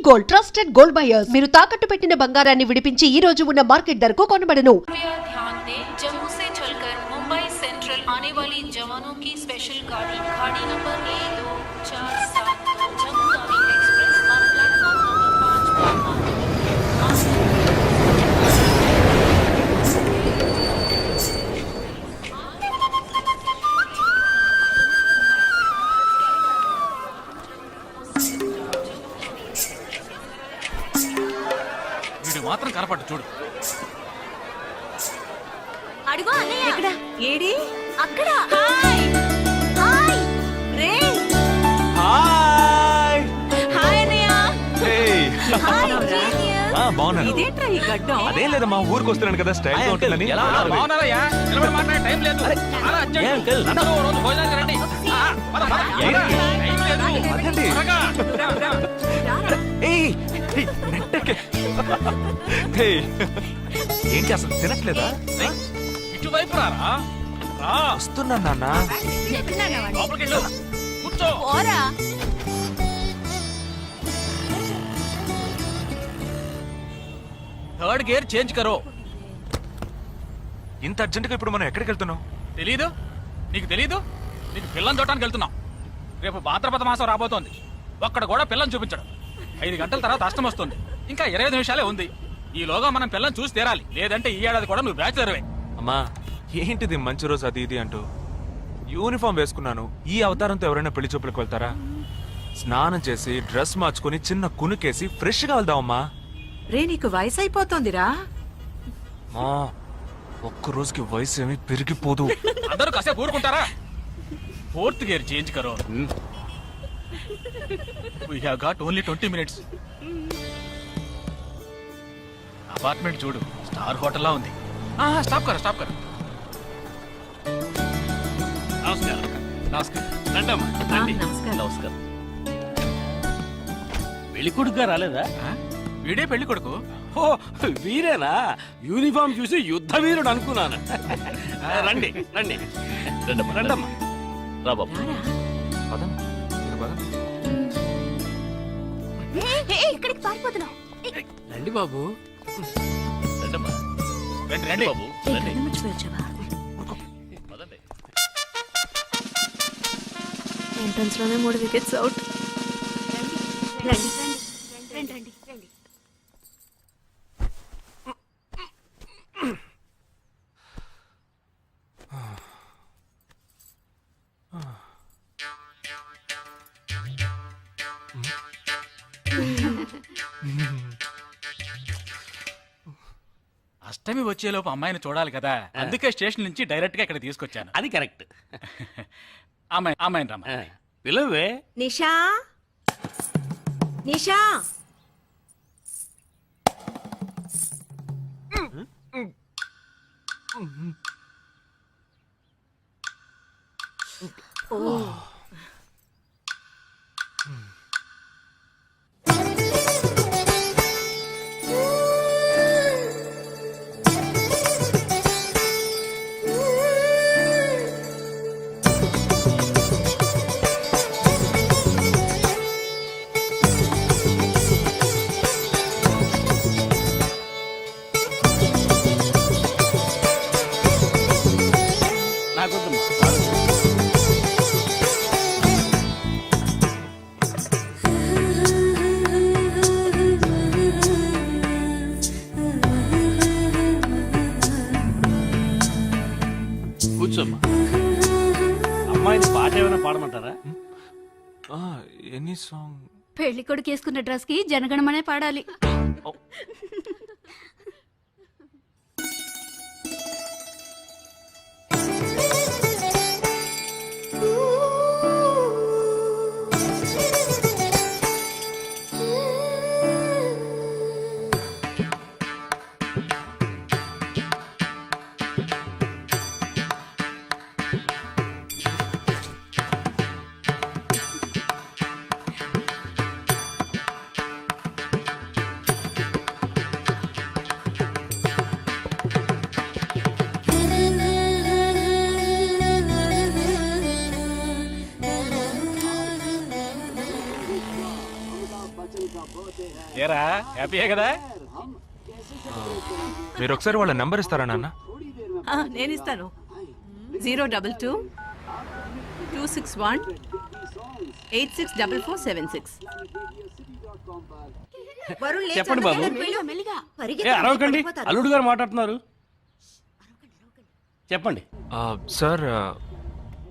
Gold, trusted gold buyers. మీరు తాకట్టు పెట్టిన బంగారాన్ని విడిపించి ఈ రోజు ఉన్న మార్కెట్ ధరకు కొనబడను. ध्यान दें, जम्मू से चलकर मुंबई सेंट्रल आने वाली जवानों की स्पेशल गाड़ी number A2472 Jammu Tawi express और प्लेटफॉर्म नंबर 5 पर మాత్రం కనపట్టు చూడు. అడుగు అన్నయ్య. ఎక్కడ? ఏడి? అక్కడ. హాయ్ హాయ్ రే. హాయ్ హాయ్ అన్నయ్య. Hey hi junior. బాగున్నాను. ఇదేంట్రా ఈ గడ్డం? అదేం లేదమ్మా, ఊరికి వస్తున్నాను కదా, స్టైల్ గా ఉంటుందని. ఎలా బాగున్నారయ్యా? నిలబడి మాట్లాడే టైం లేదు. చాలా అర్జెంట్. అందరూ ఓ రోజు భోజనానికి రండి. పద, పద. టైం లేదు. అదేంటి? త్వరగా. ఏయ్, ఏయ్, నెట్టకే. ఏయ్, ఏంటి అసలు తినట్లేదా? ఇటువైపు రారా. రా. వస్తున్నా నాన్న. లోపలికి వెళ్ళు. కూర్చో. పోరా. థర్డ్ గేర్ చేంజ్ కరో. ఇంత అర్జెంట్ గా ఇప్పుడు మనం ఎక్కడికి వెళ్తున్నాం? తెలీదు? నీకు తెలీదు? నీకు పిల్లని చూడటానికి వెళ్తున్నాం. రేపు భాద్రపద మాసం రాబోతోంది. ఒక్కడ కూడా పిల్లని చూపించడం. 5 గంటల తర్వాత అష్టం వస్తుంది. ఇంకా 25 నిమిషాలే ఉంది. ఈలోగా మనం పిల్లని చూసి తీరాలి. లేదంటే ఈ ఏడాది కూడా నువ్వు బ్యాచులర్వే. అమ్మా, ఏంటిది మంచి రోజు అది ఇది అంటూ యూనిఫామ్ వేసుకున్నాను. ఈ అవతారంతో ఎవరైనా పెళ్లి చూపులకు వెళ్తారా? స్నానం చేసి డ్రెస్ మార్చుకుని చిన్న కునుకేసి ఫ్రెష్ గా వెళ్దామమ్మా. రే, నీకు వయసు అయిపోతుందిరా. మా ఒక్క రోజుకి వయసు ఏమి పెరిగిపోదు. అందరూ కాసేపు ఊరుకుంటారా? ఫోర్త్ గేర్ చేంజ్ కరో. We have got only 20 minutes. Apartment చూడు, స్టార్ హోటల్ లా ఉంది. స్టాప్ కర, స్టాప్ కర. నమస్కారం. నమస్కారం. రండమ్మా, రండి. నమస్కారం. పెళ్లి కొడుకుగా రాలేదా? వీడే పెళ్లి కొడుకు. ఓ, వీరేనా? యూనిఫామ్ చూసి యుద్ధ వీరుడు అనుకున్నాను. రండి రండి రండమ్మా, రండమ్మా. రా బాబు. పదమ్మా, మీరు పదండి. ఇక్కడికి పారిపోతున్నావు. రండి బాబు. రండమ్మా, రండి రండి బాబు, రండి. పదండి. ఎంట్రన్స్ లోనే 3 వికెట్స్ అవుట్. రండి రండి రండి రండి. అష్టమి వచ్చేలోపు అమ్మాయిని చూడాలి కదా, అందుకే స్టేషన్ నుంచి డైరెక్ట్ గా ఇక్కడ తీసుకొచ్చాను. అది కరెక్ట్. అమ్మాయిని రమ్మా. పిలవే. నిషా నిషా. కూర్చోమ్మా. అమ్మాయిని పాట ఏమైనా పాడమంటారా? Any song? పెళ్లి కొడుకు వేసుకున్న డ్రెస్ కి జనగణమనే పాడాలి. ఏరా హ్యాపీయే కదా? మీరు ఒకసారి వాళ్ళ నెంబర్ ఇస్తారా నాన్న? నేను ఇస్తాను. 022 261 864476. చెప్పండి బాబు. అరవకండి, అల్లుడు గారు మాట్లాడుతున్నారు. చెప్పండి. సార్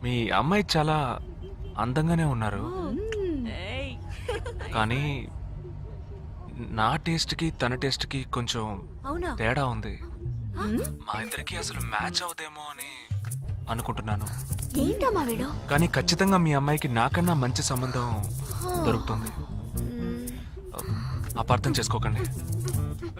మీ అమ్మాయి చాలా అందంగానే ఉన్నారు, కానీ నా టేస్ట్కి తన టేస్ట్కి కొంచెం తేడా ఉంది. మా ఇద్దరికి అసలు మ్యాచ్ అవుదేమో అని అనుకుంటున్నాను. కానీ ఖచ్చితంగా మీ అమ్మాయికి నాకన్నా మంచి సంబంధం దొరుకుతుంది. అపార్థం చేసుకోకండి.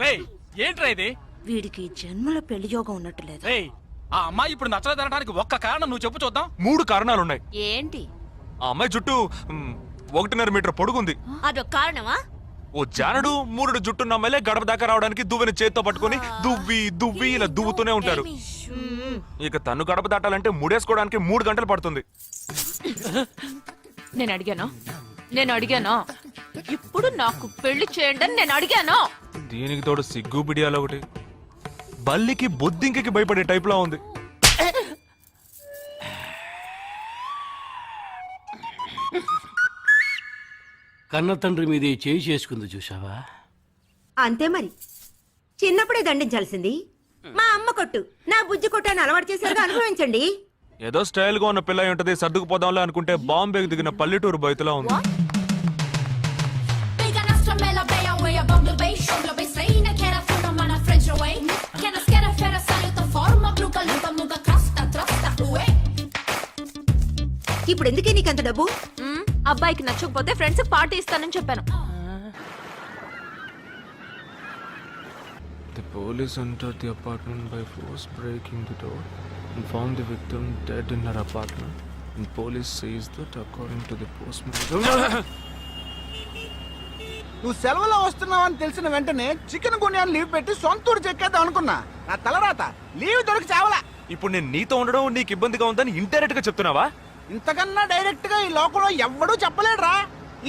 రేయ్ ఏంట్రా ఇది? వీడికి జన్మలో పెళ్లి యోగం ఉన్నట్టు లేదు. రేయ్ ఆ అమ్మాయి ఇప్పుడు నచ్చలేదు అనడానికి ఒక్క కారణం నువ్వు చెప్పు చూద్దాం. 3 కారణాలున్నాయి. ఏంటి? ఆ అమ్మాయి జుట్టు 1.5 మీటర్ పొడుగుంది. అదొక కారణమా? ఓ జానడు 3 జుట్టున్న అమ్మాయిలే గడప దాకా రావడానికి దువ్వెని చేత్తో పట్టుకొని దువ్వి దువ్వి ఇలా దువ్వుతూనే ఉంటారు. ఇక తను గడప దాటాలంటే ముడేసుకోవడానికి 3 గంటలు పడుతుంది. నేను అడిగాను ఇప్పుడు నాకు పెళ్లి చేయండి అని నేను అడిగాను. దీనికి తోడు సిగ్గు బిడియాలో ఒకటి. బల్లికి బొద్దింకకి భయపడే టైప్ లో ఉంది. కన్న తండ్రి మీద చేయి చేసుకుంది చూసావా? అంతే మరి. చిన్నప్పుడే దండించాల్సింది. మా అమ్మ కొట్టు, నా బుజ్జి కొట్టు అని అలవాటు చేశారుగా, అనుభవించండి. ఏదో స్టైల్ గా ఉన్న పిల్ల ఉంటది, సర్దుకుపోదాంలే అనుకుంటే బాంబేకి దిగిన పల్లెటూరు బయటలా ఉంది. ఇప్పుడు ఎందుకే నీకంత డబ్బు? అబ్బాయికి నచ్చకపోతే ఫ్రెండ్స్ పార్టీ ఇస్తానని చెప్పాను. The police entered the apartment by force, breaking the door and found the victim dead in her apartment. And police says that according to the postmortem. నువ్వు సెలవులో వస్తున్నావని తెలిసిన వెంటనే చికెన్ గున్యాన్ని లీవ్ పెట్టి సొంతూరు చెక్కేద్దాం అనుకున్నా. నా తలరాత లీవ్ దొరికి చావలా. ఇప్పుడు నేను నీతో ఉండడం నీకు ఇబ్బందిగా ఉందని ఇండైరెక్ట్ గా చెప్తున్నావా? ఇంతకన్నా డైరెక్ట్ గా ఈ లోకంలో ఎవ్వడూ చెప్పలేడురా.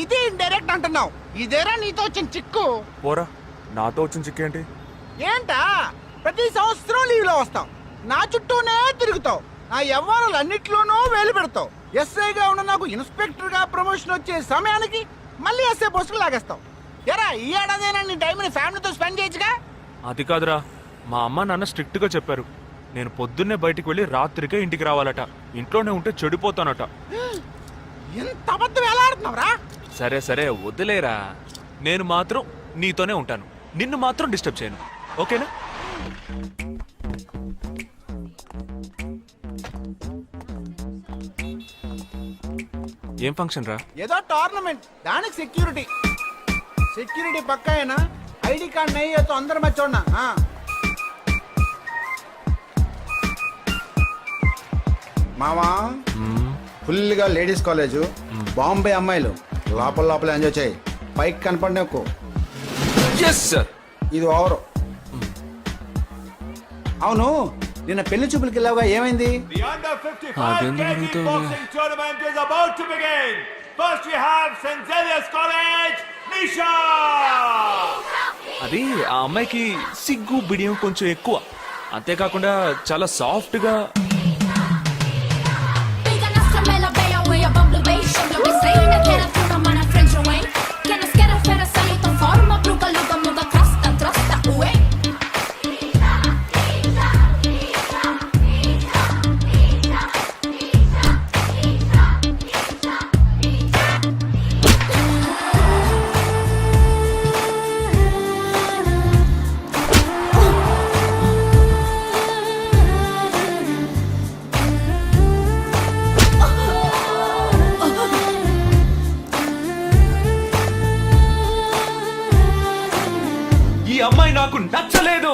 ఇది ఇండైరెక్ట్ అంటున్నావు. ఇదేరా నీతో వచ్చిన చిక్కు. పోరా, నాతో వచ్చిన చిక్కేంటి? ఏంటా ప్రతి సంవత్సరం లీవ్ లో వస్తావు, నా చుట్టూనే తిరుగుతావు, నా వ్యవహారాలన్నిట్లోనూ వేలు పెడతావు. ఎస్ఐగా ఉన్న నాకు ఇన్స్పెక్టర్ గా ప్రమోషన్ వచ్చే సమయానికి మళ్ళీ ఎస్ఐ పోస్టుకు లాగేస్తావు. ఎరా ఈ ఏడాదైనా నీ టైంని ఫ్యామిలీతో స్పెండ్ చేయొచ్చుగా. అది కాదురా, మా అమ్మ నాన్న స్ట్రిక్ట్ గా చెప్పారు. నేను పొద్దున్నే బయటికి వెళ్ళి రాత్రికే ఇంటికి రావాలట. ఇంట్లోనే ఉంటే చెడిపోతానట. ఎంత అబద్ధం ఎలా ఆడుతున్నావురా? సరే సరే వదిలేరా, నేను మాత్రం నీతోనే ఉంటాను, నిన్ను మాత్రం డిస్టర్బ్ చేయను, ఓకేనా? ఏం ఫంక్షన్ రా? ఏదో టోర్నమెంట్, దానికి సెక్యూరిటీ పక్కా అయినా ఐడి కార్డ్ నయ్యేతో అందరం మర్చోన్నా. మామా ఫుల్ గా లేడీస్ కాలేజ్, బాంబే అమ్మాయిలు, లోపల ఎంజాయ్ చేయి, పైకి కనపడి ఎక్కువ. ఇది ఓవరు. అవును, నిన్న పెళ్లి చూపులకి వెళ్ళావుగా, ఏమైంది? అది ఆ అమ్మాయికి సిగ్గు బిడియం కొంచెం ఎక్కువ. అంతేకాకుండా చాలా సాఫ్ట్ గా. ఈ అమ్మాయి నాకు నచ్చలేదు.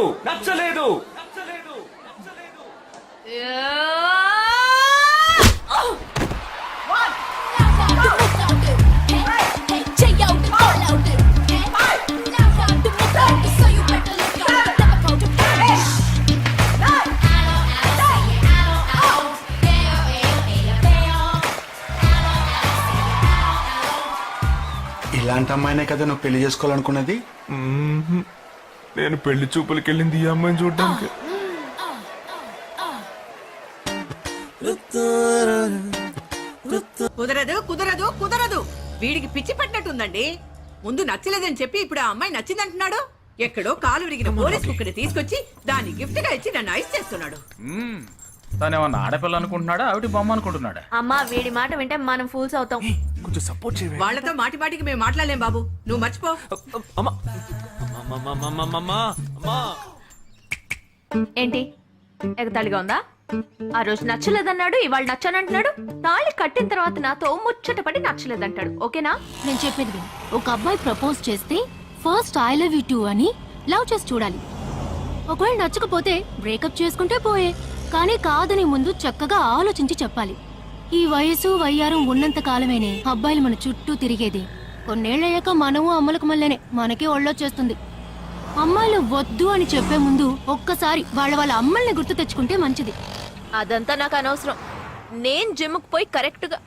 ఇలాంటి ఇలాంటి అమ్మాయినే కదా నువ్వు పెళ్లి చేసుకోవాలనుకున్నది? నేను పెళ్లి చూపులకి వెళ్ళింది ఈ అమ్మాయిని చూడడానికి. కుదరదు కుదరదు కుదరదు. వీడికి పిచ్చి పట్టినట్టుందండి. ముందు నచ్చలేదని చెప్పి ఇప్పుడు ఆ అమ్మాయి నచ్చిందంటున్నాడు. ఎక్కడో కాలు విరిగిన పోలీస్ కుక్కని తీసుకొచ్చి దాన్ని గిఫ్ట్ గా ఇచ్చి నన్ను ఐస్ చేస్తున్నాడు. తనేమన్నా ఆడపిల్ల అనుకుంటున్నాడా ఆవిడ బొమ్మ అనుకుంటున్నాడా? అమ్మా వీడి మాట వింటే మనం ఫూల్స్ అవుతాం. కొంచెం సపోర్ట్ చేయవే. వాళ్ళతో మాటి మాటికి మేము మాట్లాడలేం బాబు, నువ్వు మర్చిపో. అమ్మా అమ్మా. ఏంటి ఎగతాళిగా ఉందా? ఆ రోజు నచ్చలేదన్నాడు, ఇవాళ నచ్చానంటున్నాడు. తాళి కట్టిన తర్వాత నాతో ముచ్చటపడి నచ్చలేదంటాడు. ఓకేనా? నేను చెప్పేది విను. ఒక అబ్బాయి ప్రపోజ్ చేస్తే first I love you two అని లవ్ చేసి చూడాలి. ఒకవేళ నచ్చకపోతే బ్రేకప్ చేసుకుంటే పోయే. కానీ కాదని ముందు చక్కగా ఆలోచించి చెప్పాలి. ఈ వయసు వయ్యారం ఉన్నంత కాలమేనే అబ్బాయిలు మన చుట్టూ తిరిగేది. కొన్నేళ్లయ్యాక మనము అమ్మలకు మళ్ళీనే మనకే ఒళ్ళొచ్చేస్తుంది. అమ్మాయిలు వద్దు అని చెప్పే ముందు ఒక్కసారి వాళ్ళ అమ్మల్ని గుర్తు తెచ్చుకుంటే మంచిది. అదంతా నాకు అనవసరం. నేను జిమ్కి పోయి కరెక్ట్ గా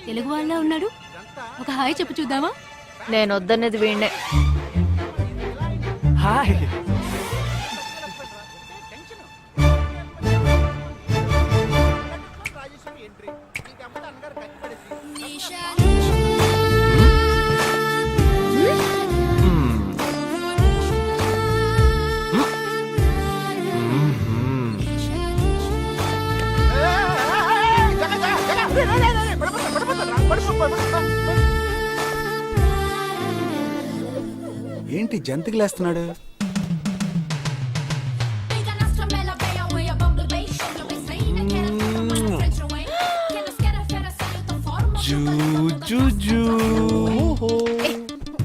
తెలుగు వాళ్ళ ఉన్నాడు. ఒక హాయ్ చెప్పు చూద్దామా? నేను వద్దనేది వీణ్ణే. హాయ్. ఏంటి జంతికలేస్తున్నాడు?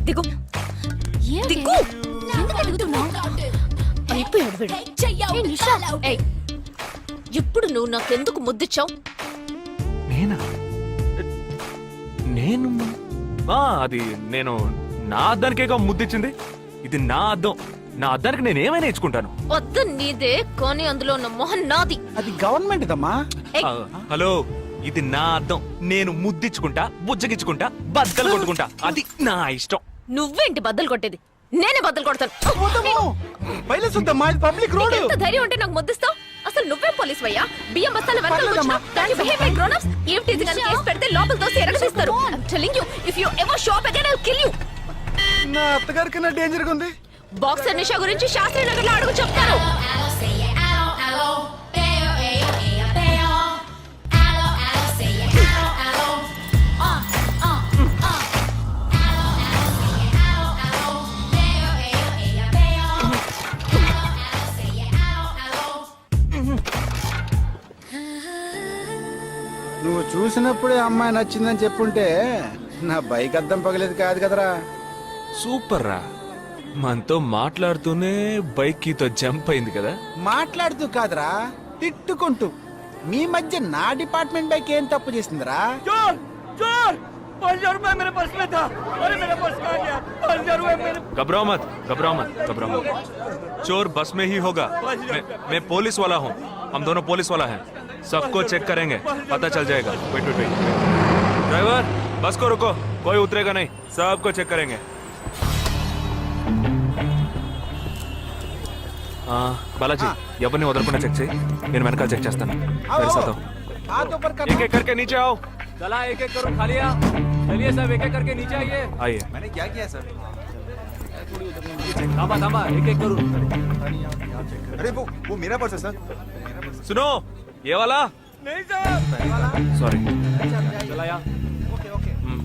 దిగు దిగు. ఎందుకు అడుగుతున్నావు? అయిపోయాడు వీడు. ఏయ్, ఇప్పుడు నువ్వు నాకెందుకు ముద్దిచ్చావు? నేనా? నేను అది నేను నా అద్దానికేగా ముద్దిచ్చింది. ఇది నా అద్దం. నా అద్దానికి నేను ఏమైనా ఇచ్చుకుంటాను. వద్దు నీదే, కానీ అందులో ఉన్న మొహం నాది. అది గవర్నమెంట్ దమ్మా. హలో, ఇది నా అద్దం. నేను ముద్దిచ్చుకుంటా, బుజ్జగిచ్చుకుంటా, బద్దలు కొట్టుకుంటా. అది నా ఇష్టం. నువ్వేంటి బద్దలు కొట్టేది? నేనే బద్దలు కొడతాను. Public road. ఎంత ధైర్యం ఉంటే నాకు ముద్దిస్తావు? అసలు నువ్వే పోలీస్ వయ్యా? బియ్యం బస్తాల వెనకాల కూర్చున్నావు. దాని behavior grown-ups. ఏం teasing అని కేసు పెడితే లోపల తోసి ఎరగదీస్తారు. I'm telling you, if you ever show up again, I'll kill you. నా అత్తగారి కన్నా డేంజర్ గా ఉంది. బాక్సర్ నిషా గురించి శాస్త్రి నగర్ లో అడుగు చెప్తారు. నువ్వు చూసినప్పుడే అమ్మాయి నచ్చిందని చెప్పుంటే నా బైక్ అద్దం పగలేదు కాదు కదరా. సూపర్ రా. మనతో మాట్లాడుతూనే బైక్ కీతో జంప్ అయింది కదా. మాట్లాడుతూ కాదురా, తిట్టుకుంటూ. మీ మధ్య నా డిపార్ట్మెంట్ బైక్ ఏం తప్పు చేసిందిరా? घबराओ मत, घबराओ मत, घबराओ मत. चोर बस में ही होगा. मैं पुलिस वाला हूँ. हम दोनों पुलिस वाला हैं. सबको चेक करेंगे, पता चल जाएगा. Wait wait wait. ड्राइवर, बस को रुको. कोई उतरेगा नहीं. सबको चेक करेंगे. बालाजी, ఎవరిని వదలకుండా చెక్ చేయి. నేను వెనకాల చెక్ చేస్తాను. एक एक करके नीचे आओ. चला एक एक करो खा लिया. चलिए सब एक एक करके नीचे आइए. आइए. मैंने क्या किया सर? थामा एक एक करो. अरे वो मेरा पर्स है सर. सुनो, ये वाला नहीं सर. सॉरी. चला यार.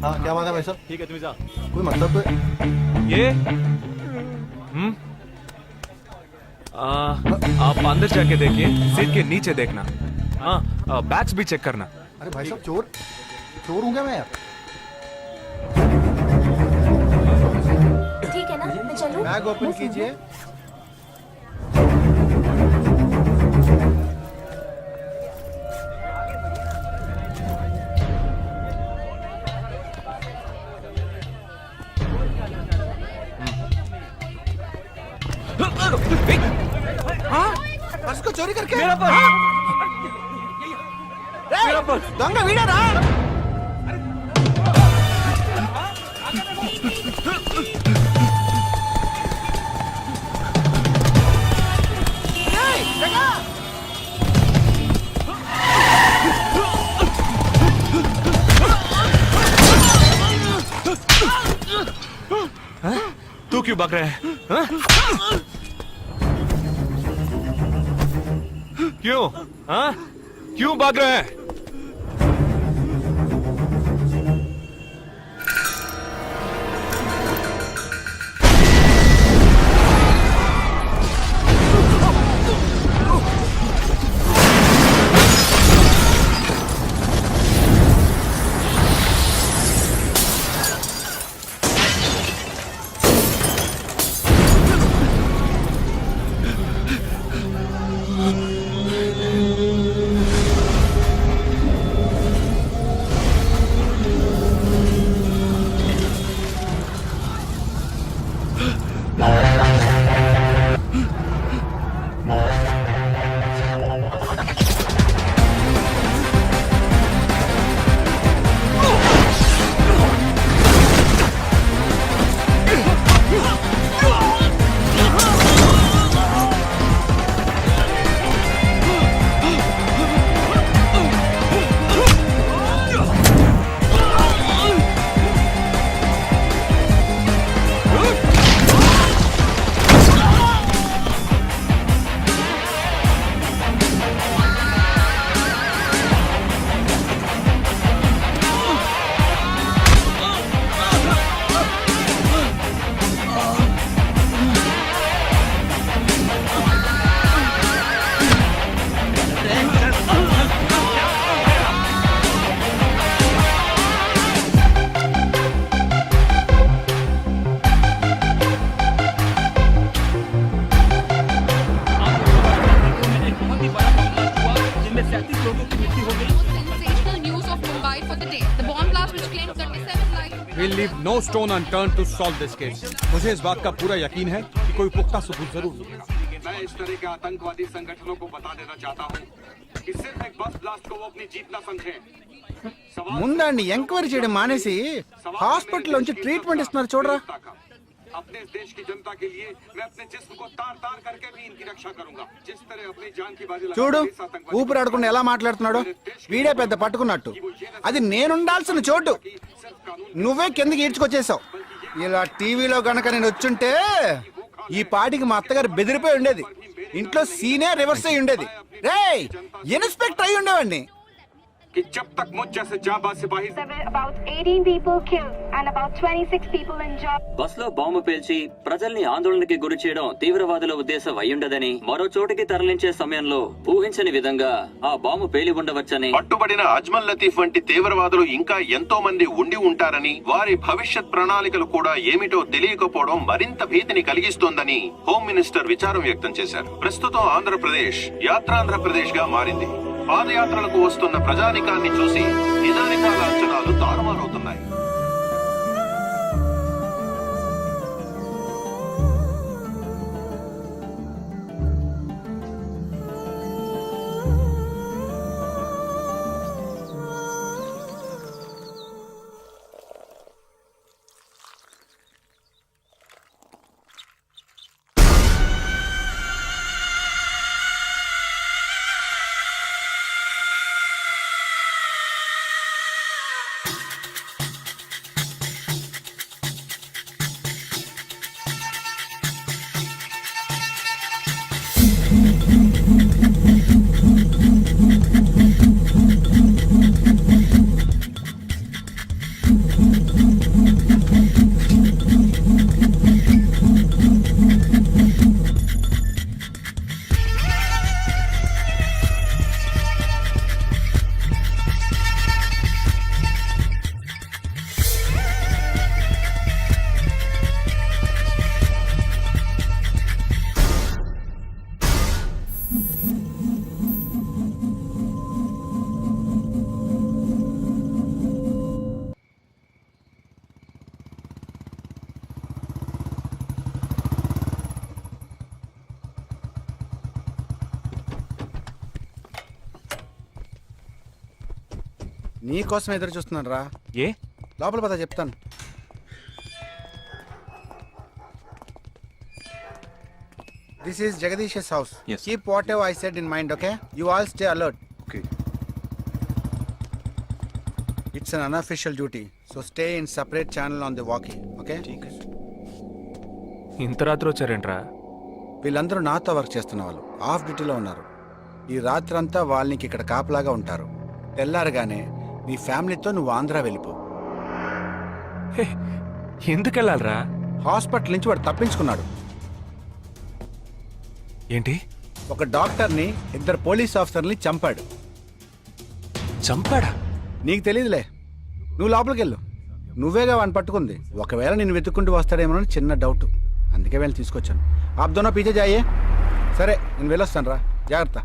हाँ, क्या बात है भाई साहब? ठीक है तुम जा. कोई मतलब तो ये आप अंदर जाके देखिए. सीट के नीचे देखना. हाँ, बैग्स भी चेक करना. अरे भाई साहब, चोर हूँ क्या मैं यार? ठीक है ना, मैं चलूं? बैग ओपन कीजिए. हाँ? पर्स को चोरी करके? मेरा पर्स. దొంగ వీడారా? ఏయ్, జగా! तू क्यों भाग रहा है हाँ? क्यों हाँ? क्यों भाग रहा है? We'll leave no stone unturned to solve this case. मुझे इस बात का पूरा यकीन है कि कोई पुख्ता सबूत जरूर मिलेगा। मैं इस तरह के आतंकवादी संगठनों को बता देना चाहता हूँ कि सिर्फ एक बस ब्लास्ट को वो अपनी जीत ना समझें। ముందండి ఎంక్వైరీ చేయడం మానేసి హాస్పిటల్ నుంచి ట్రీట్మెంట్ ఇస్తున్నారు చూడరా. अपने इस देश की जनता के लिए मैं अपने जिस्म को तार तार करके भी इनकी रक्षा करूंगा। जिस तरह अपनी जान की बाजी చూడు ఊపిరాడకుండా ఎలా మాట్లాడుతున్నాడో. వీడే పెద్ద పట్టుకున్నట్టు. అది నేనుండాల్సిన చోటు నువ్వే కిందకి ఈడ్చుకొచ్చేసావు. ఇలా టీవీలో గనక నేను వచ్చుంటే ఈ పాటికి మా అత్తగారు బెదిరిపోయి ఉండేది. ఇంట్లో సీనే రివర్స్ అయి ఉండేది. రేయ్, ఇన్స్పెక్టర్ అయి ఉండేవాడిని. कि जब तक मुझ जैसे जाबाज सिपाही about 18 people killed and about 26 people injured. Bus లో బాంబు పేల్చి ప్రజల్ని ఆందోళనకి గురి చేయడం తీవ్రవాదుల ఉద్దేశం అయ్యుండదని, మరో చోటికి తరలించే సమయంలో ఊహించని విధంగా ఆ బాంబు పేలి ఉండవచ్చని, పట్టుబడిన అజ్మల్ లతీఫ్ వంటి తీవ్రవాదులు ఇంకా ఎంతో మంది ఉండి ఉంటారని, వారి భవిష్యత్ ప్రణాళికలు కూడా ఏమిటో తెలియకపోవడం మరింత భీతిని కలిగిస్తోందని హోమ్ మినిస్టర్ విచారం వ్యక్తం చేశారు. ప్రస్తుతం ఆంధ్రప్రదేశ్ యాత్రాంధ్రప్రదేశ్ గా మారింది. పాదయాత్రలకు వస్తున్న ప్రజానికాన్ని చూసి నిజానిజాల అంచనాలు తారుమారవుతున్నాయి. నీకోసం ఎదురు చూస్తున్నాను రా. ఏ లోపల పద చెప్తాను. This is Jagadish's house. Yes. Keep whatever I said in mind, okay? You all stay alert. Okay. It's an unofficial duty, so stay in separate channel on the walkie, okay? ఇంత రాత్రి వచ్చారేంట్రా? వీళ్ళందరూ నాతో వర్క్ చేస్తున్న వాళ్ళు, of డ్యూటీలో ఉన్నారు. ఈ రాత్రంతా వాళ్ళకి ఇక్కడ కాపలాగా ఉంటారు. తెల్లారగానే నీ ఫ్యామిలీతో నువ్వు ఆంధ్ర వెళ్ళిపో. ఎందుకు వెళ్ళాలరా? హాస్పిటల్ నుంచి వాడు తప్పించుకున్నాడు. ఏంటి? ఒక డాక్టర్ని 2 పోలీస్ ఆఫీసర్ని చంపాడు. చంపాడా? నీకు తెలియదులే, నువ్వు లోపలికి వెళ్ళు. నువ్వేగా వాడిని పట్టుకుంది. ఒకవేళ నేను వెతుక్కుంటూ వస్తాడేమో చిన్న డౌట్, అందుకే వెళ్ళి తీసుకొచ్చాను. ఆప్ దోనో పీछे जाइए. సరే నేను వెళ్ళొస్తాను రా, జాగ్రత్త.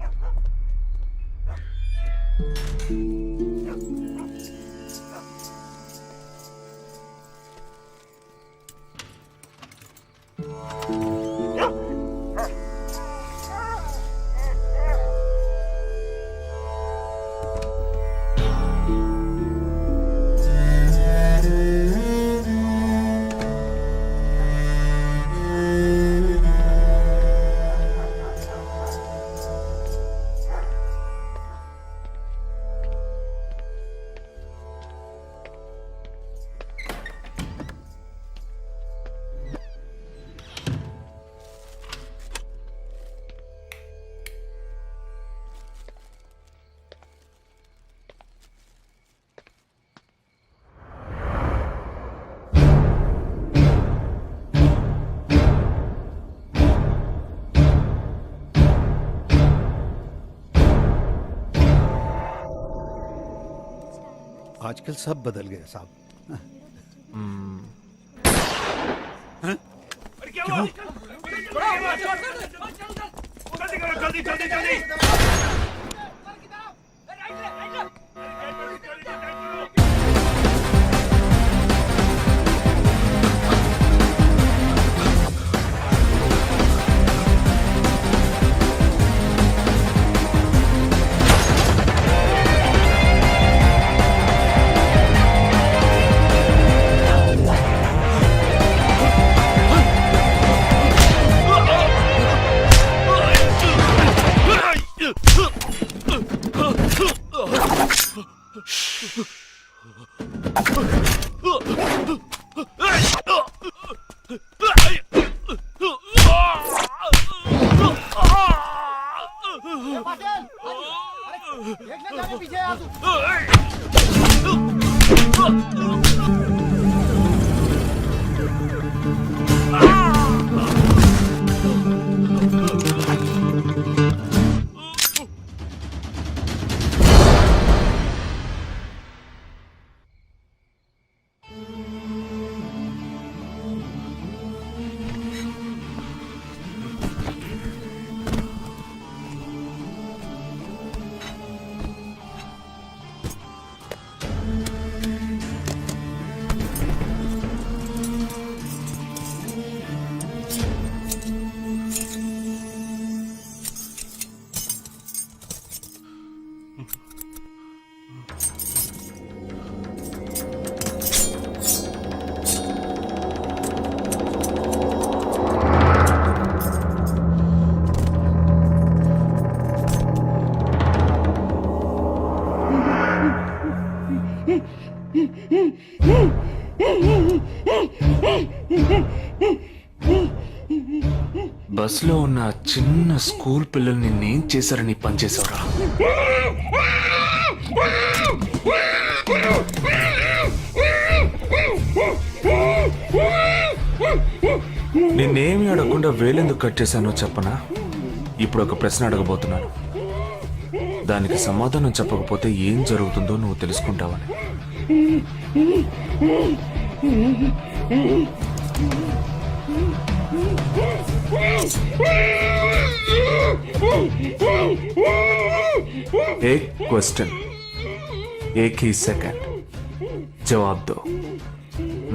आजकल सब बदल गया साहब. బస్ లో ఉన్న చిన్న స్కూల్ పిల్లల్ని నేను చేశారని పనిచేసావురా. నిన్నేమి అడగకుండా వేలెందుకు కట్ చేశానో చెప్పనా? ఇప్పుడు ఒక ప్రశ్న అడగబోతున్నాను, దానికి సమాధానం చెప్పకపోతే ఏం జరుగుతుందో నువ్వు తెలుసుకుంటావని. एक क्वेश्चन, एक ही सेकंड, जवाब दो,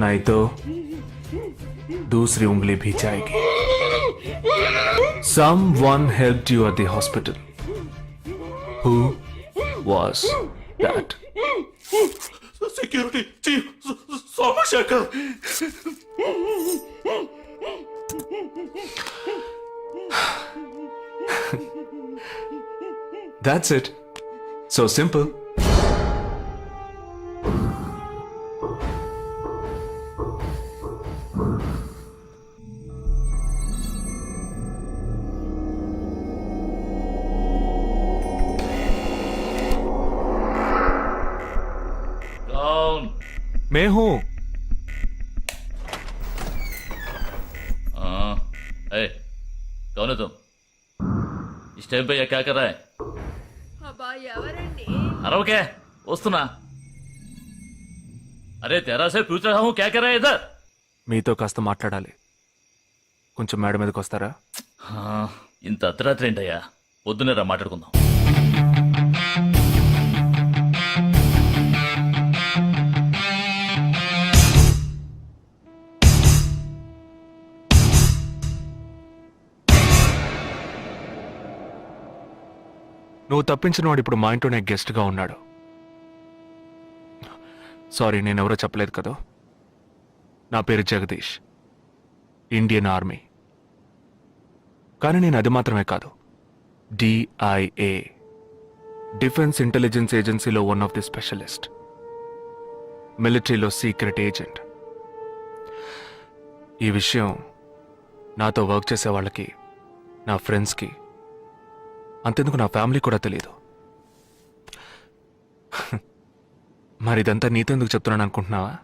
नहीं तो दूसरी उंगली भी जाएगी. Someone helped you at the hospital. Who was that? Security chief Somashekar. That's it. So simple. मैं हूं. कौन है तुम? इस टाइम पे ये क्या कर रहा है? अरे क्या वस्तुना? अरे तेरा से पूछ रहा हूँ क्या कर रहा है इधर? మీతో కాస్త మాట్లాడాలి. కొంచెం మేడ మీదకి వస్తారా? ఇంత అర్ధరాత్రి ఏంటయ్యా? పొద్దునే రా మాట్లాడుకుందాం. నువ్వు తప్పించిన వాడు ఇప్పుడు మా ఇంట్లోనే గెస్ట్గా ఉన్నాడు. సారీ, నేనెవరో చెప్పలేదు కదా. నా పేరు జగదీష్, ఇండియన్ ఆర్మీ. కానీ నేను అది మాత్రమే కాదు, DIA, డిఫెన్స్ ఇంటెలిజెన్స్ ఏజెన్సీలో వన్ ఆఫ్ ది స్పెషలిస్ట్, మిలిటరీలో సీక్రెట్ ఏజెంట్. ఈ విషయం నాతో వర్క్ చేసే వాళ్ళకి, నా ఫ్రెండ్స్కి, అంతెందుకు నా ఫ్యామిలీ కూడా తెలియదు. మరి ఇదంతా నీతెందుకు చెప్తున్నాను అనుకుంటున్నావా?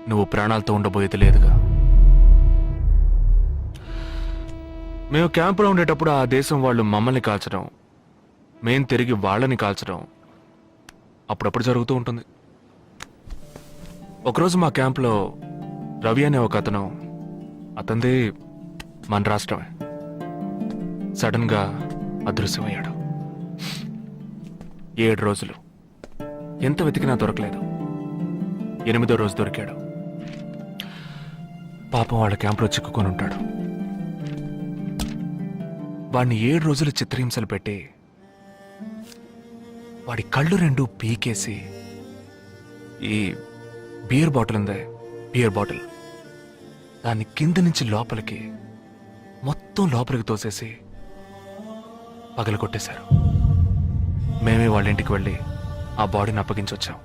నువ్వు ప్రాణాలతో ఉండబోయేది లేదుగా. మేము క్యాంపులో ఉండేటప్పుడు ఆ దేశం వాళ్ళు మమ్మల్ని కాల్చడం, మేం తిరిగి వాళ్ళని కాల్చడం అప్పుడప్పుడు జరుగుతూ ఉంటుంది. ఒకరోజు మా క్యాంప్లో రవి అనే ఒక అతను, అతనిది మన రాష్ట్రమే, సడన్ గా అదృశ్యమయ్యాడు. 7 రోజులు ఎంత వెతికినా దొరకలేదు. 8వ రోజు దొరికాడు. పాపం వాళ్ళ క్యాంపులో చిక్కుకొని ఉంటాడు. వాడిని 7 రోజులు చిత్రహింసలు పెట్టి వాడి కళ్ళు 2 పీకేసి ఈ బియర్ బాటిల్ ఉందే, బియర్ బాటిల్, దాన్ని కింద నుంచి లోపలికి మొత్తం లోపలికి తోసేసి పగలగొట్టేశారు. మేమే వాళ్ళ ఇంటికి వెళ్ళి ఆ బాడీని అప్పగించొచ్చాం.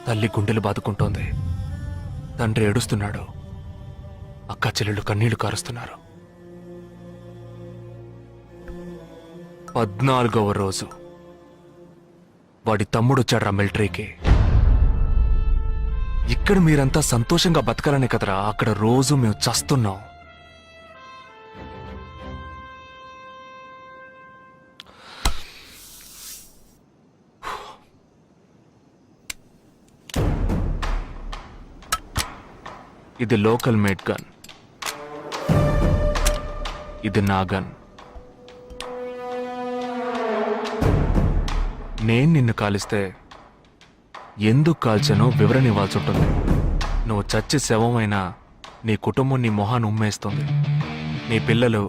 తల్లి గుండెలు బాదుకుంటోంది, తండ్రి ఏడుస్తున్నాడు, అక్క చెల్లెళ్ళు కన్నీళ్లు కారుస్తున్నారు. 14వ రోజు వాడి తమ్ముడు వచ్చాడ్రా మిలిటరీకి. ఇక్కడ మీరంతా సంతోషంగా బతకాలనే కదరా అక్కడ రోజు మేము చస్తున్నాం. ఇది లోకల్ మేడ్ గన్, ఇది నా గన్. నేను నిన్ను కాలిస్తే ఎందుకు కాల్చానో వివరణ ఇవ్వాల్సి ఉంటుంది. నువ్వు చచ్చి శవమైనా నీ కుటుంబం నీ మొహాన్ని ఉమ్మేస్తుంది. నీ పిల్లలు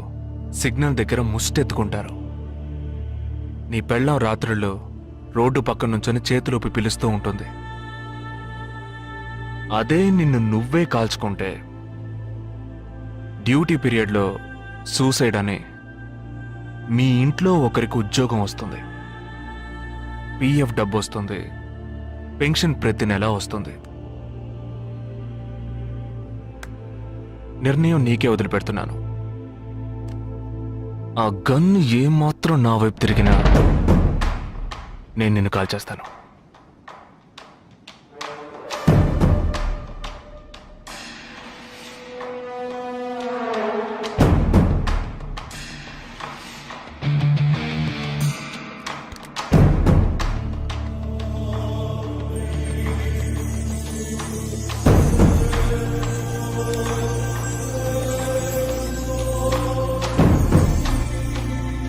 సిగ్నల్ దగ్గర ముష్టెత్తుకుంటారు. నీ పెళ్ళం రాత్రుళ్ళు రోడ్డు పక్కన నుంచొని చేతులూపి పిలుస్తూ ఉంటుంది. అదే నిన్ను నువ్వే కాల్చుకుంటే డ్యూటీ పీరియడ్లో సూసైడ్ అని మీ ఇంట్లో ఒకరికి ఉద్యోగం వస్తుంది, PF డబ్బు వస్తుంది, పెన్షన్ ప్రతి నెల వస్తుంది. నిర్ణయం నీకే వదిలిపెడుతున్నాను. ఆ గన్ ఏమాత్రం నా వైపు తిరిగినా నేను నిన్ను కాల్చేస్తాను.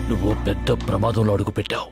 నువ్వు పెద్ద ప్రమాదంలో అడుగు పెట్టావు.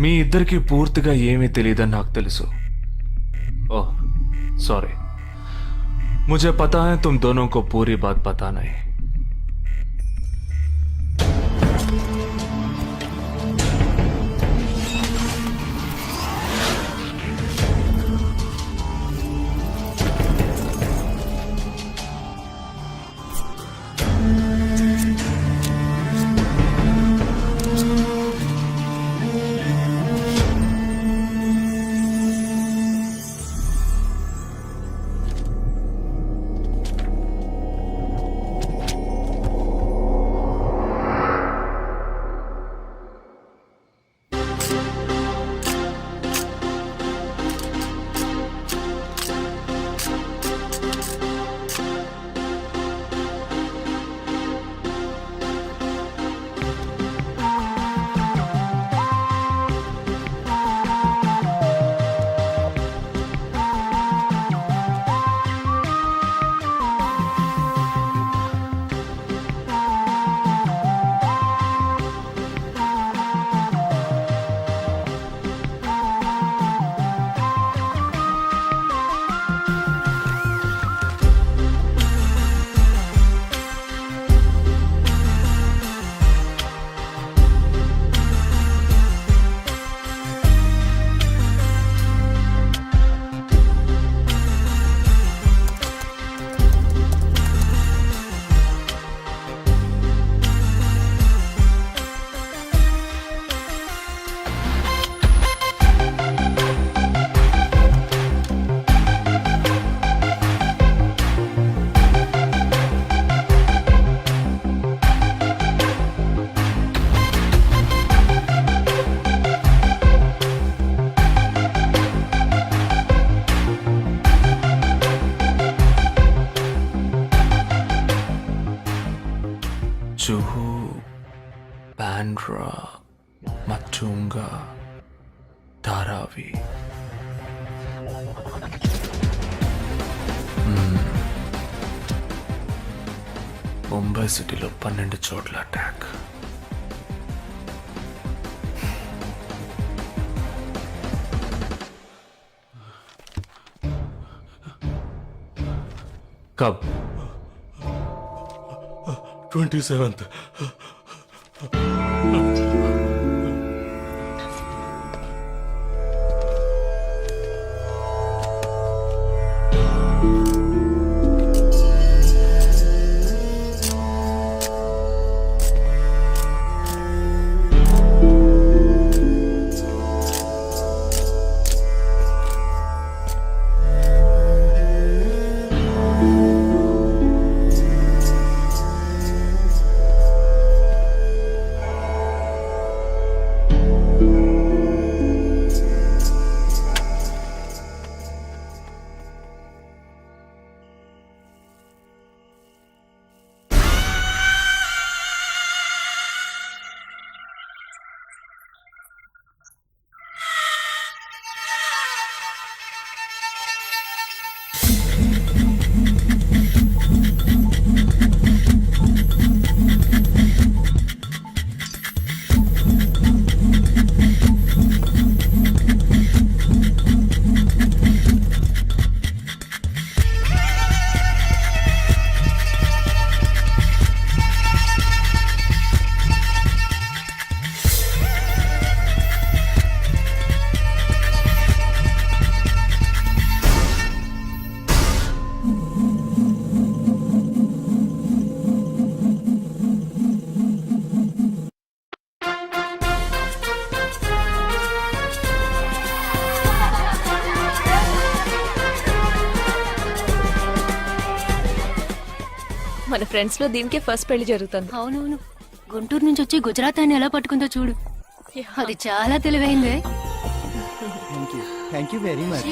మీ ఇద్దరికి పూర్తిగా ఏమీ తెలియదని నాకు తెలుసు. ఓహ్ सॉरी, मुझे पता है तुम दोनों को पूरी बात पता नहीं. जुहू, बांद्रा, मटुंगा, धारावी. ముంబై సిటీలో 12 చోట్ల అటాక్. కబ్ 27th. మన ఫ్రెండ్స్ లో దీనికే ఫస్ట్ పెళ్లి జరుగుతుంది. అవునవును, గుంటూరు నుంచి వచ్చి గుజరాత్ అని ఎలా పట్టుకుందో చూడు. అది చాలా తెలివైందే. Thank you very much.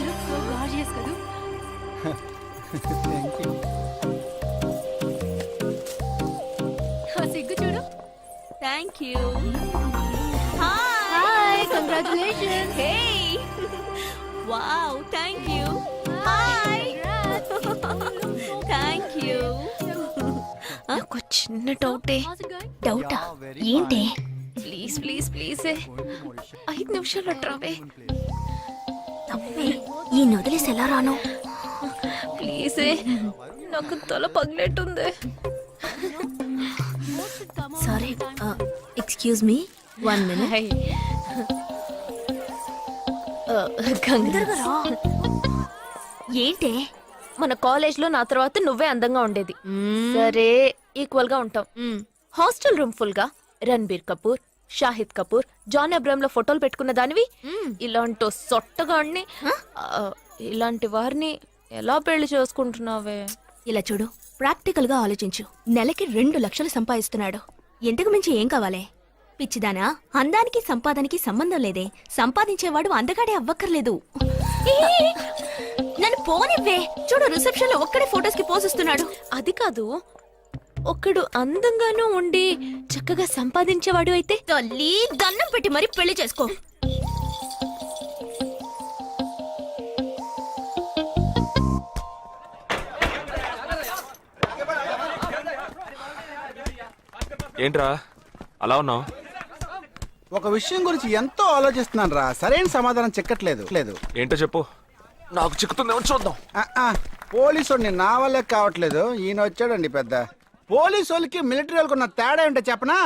సిగ్గు చూడు. Thank you. Hi, congratulations. Hey wow, thank you. Hi thank you. చిన్న డౌటే. డౌటా? ఏంటి? ప్లీజ్ ప్లీజ్ ప్లీజ్ 5 నిమిషాలు ట్రావే. ఈ నొదిలేసి ఎలా రాను? ప్లీజ్ నాకు తల పగిలేట్టుంది. Sorry, excuse me, 1 minute. Gangadhar ఏంటి? మన కాలేజ్ లో నా తర్వాత నువ్వే అందంగా ఉండేది. సరే ఈక్వల్ గా ఉంటాం. హాస్టల్ రూమ్ ఫుల్ గా రణబీర్ కపూర్, షాహిద్ కపూర్, జాన్ అబ్రామ్ లో ఫోటోలు పెట్టుకున్న దానివి ఇలాంటి సొట్టగాడిని, ఇలాంటి వారిని ఎలా పెళ్లి చేసుకుంటున్నావే? ఇలా చూడు, ప్రాక్టికల్ గా ఆలోచించు. నెలకి 2 లక్షలు సంపాదిస్తున్నాడు. ఎంతకు మించి ఏం కావాలే? పిచ్చిదానా, అందానికి సంపాదనకి సంబంధం లేదే. సంపాదించేవాడు అందగాడే అవ్వక్కర్లేదు. నన్ను పోనివ్వే. చూడు, రిసెప్షన్ లో ఒక్కడే ఫోటోస్ కి పోసిస్తున్నాడు. అది కాదు, ఒక్కడు అందంగానూ ఉండి చక్కగా సంపాదించేవాడు అయితే తల్లి దండం పెట్టి మరీ పెళ్లి చేసుకో. ఏంట్రా అలా ఉన్నావు? ఒక విషయం గురించి ఎంతో ఆలోచిస్తున్నాను రా, సరైన సమాధానం చిక్కట్లేదు. ఏంటో చెప్పు, నాకు చిక్కుతుందేమో చూద్దాం. పోలీసు నా వల్లే కావట్లేదు. ఈయన వచ్చాడండి పెద్ద. పోలీసు వాళ్ళకి మిలిటరీ వాళ్ళకి ఉన్న తేడా ఏంటో చెప్పనా?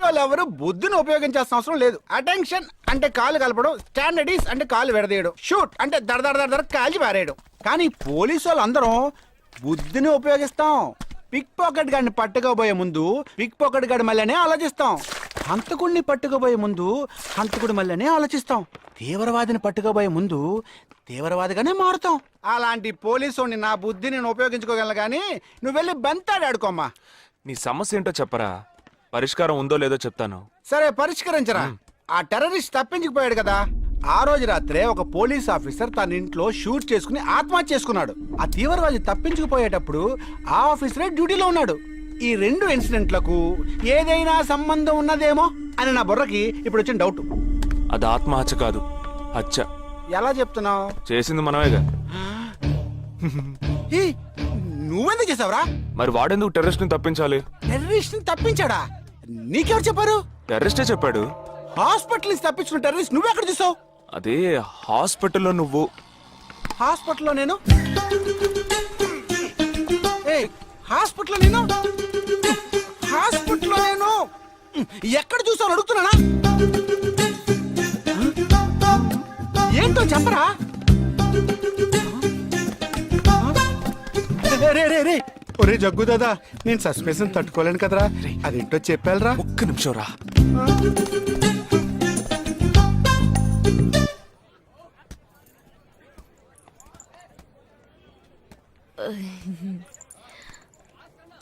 వాళ్ళు ఎవరు బుద్ధిని ఉపయోగించాల్సిన అవసరం లేదు. అటెన్షన్ అంటే కాలు కలపడం, స్టాండర్డీస్ అంటే కాలు విడదీయడం, షూట్ అంటే దడ కాల్చి పారేయడం. కానీ పోలీసు వాళ్ళు అందరం బుద్ధిని ఉపయోగిస్తాం. పిక్ పాకెట్ గాడిని పట్టుకోబోయే ముందు పిక్ పాకెట్ గాడి మళ్ళీనే ఆలోచిస్తాం. హంతకుడిని పట్టుకోబోయే ముందు హంతకుడి మళ్ళీనే ఆలోచిస్తాం. తీవ్రవాదిని పట్టుకోబోయే ముందు తీవ్రవాదిగానే మారుతాం. అలాంటి పోలీసుని నా బుద్ధి నేను ఉపయోగించుకోగలను, కానీ నువ్వు వెళ్ళి బంతాడి ఆడుకోమ్మా. నీ సమస్య ఏంటో చెప్పరా, పరిష్కారం ఉందో లేదో చెప్తాను. సరే పరిష్కరించరా. ఆ టెర్రరిస్ట్ తప్పించుకుపోయాడు కదా, ఆ రోజు రాత్రే ఒక పోలీస్ ఆఫీసర్ తన ఇంట్లో షూట్ చేసుకుని ఆత్మహత్య చేసుకున్నాడు. ఆ తీవ్రవాది తప్పించుకుపోయేటప్పుడు ఆ ఆఫీసరే డ్యూటీలో ఉన్నాడు. ఈ 2 ఇన్సిడెంట్లకు ఏదైనా సంబంధం ఉన్నదేమో అని నా బుర్రకి ఇప్పుడు వచ్చిన డౌట్. అది ఆత్మహత్య కాదు, హత్య. ఎలా చెప్తున్నావు? చేసింది మనమేగా. నువ్వెందుకు చేసావురా? మరి వాడెందుకు టెర్రరిస్ట్ ని తప్పించాలి? టెర్రరిస్ట్ ని తప్పించాడా? నీకెవరు చెప్పారు? టెర్రరిస్టే చెప్పాడు. హాస్పిటల్ నుంచి తప్పించిన టెర్రరిస్ట్ నువ్వెక్కడ చూసావు? అదే హాస్పిటల్లో నువ్వు. హాస్పిటల్లో నేను? హాస్పిటల్లో నేను? హాస్పిటల్లో నేను ఎక్కడ చూసావు అడుగుతున్నానా? ఏంటో చెప్పరా? ఒరే జగ్గు దాదా, నేను సస్పెన్షన్ తట్టుకోలేను కదరా. అదేంటో చెప్పాలరా. ఒక్క నిమిషం రా.